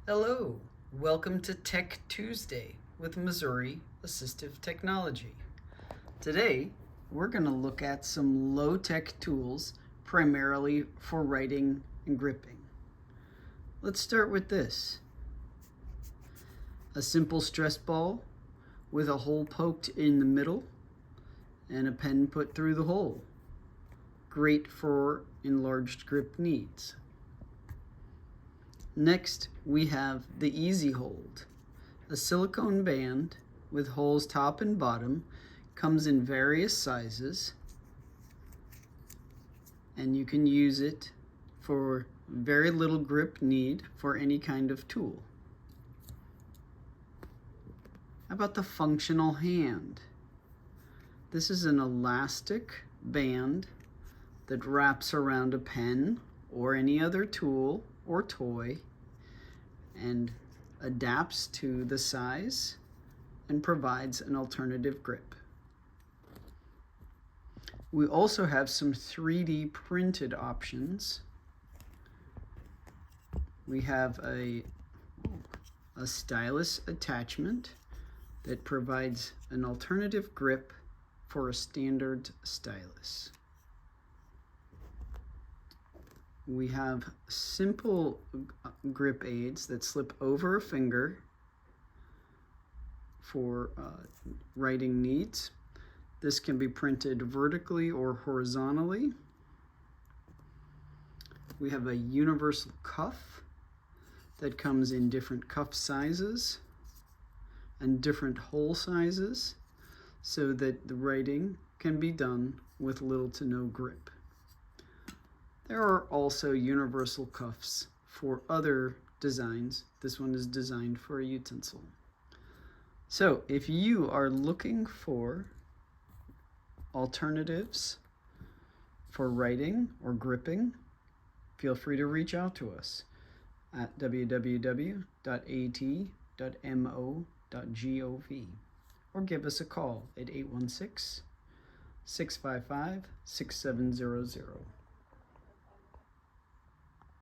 Hello, welcome to Tech Tuesday with Missouri Assistive Technology. Today, we're going to look at some low-tech tools primarily for writing and gripping. Let's start with this. A simple stress ball with a hole poked in the middle and a pen put through the hole. Great for enlarged grip needs. Next, we have the Easy Hold. A silicone band with holes top and bottom, comes in various sizes, and you can use it for very little grip need for any kind of tool. How about the Functional Hand? This is an elastic band that wraps around a pen or any other tool or toy and adapts to the size and provides an alternative grip. We also have some 3D printed options. We have a stylus attachment that provides an alternative grip for a standard stylus. We have simple grip aids that slip over a finger for writing needs. This can be printed vertically or horizontally. We have a universal cuff that comes in different cuff sizes and different hole sizes so that the writing can be done with little to no grip. There are also universal cuffs for other designs. This one is designed for a utensil. So if you are looking for alternatives for writing or gripping, feel free to reach out to us at www.at.mo.gov or give us a call at 816-655-6700.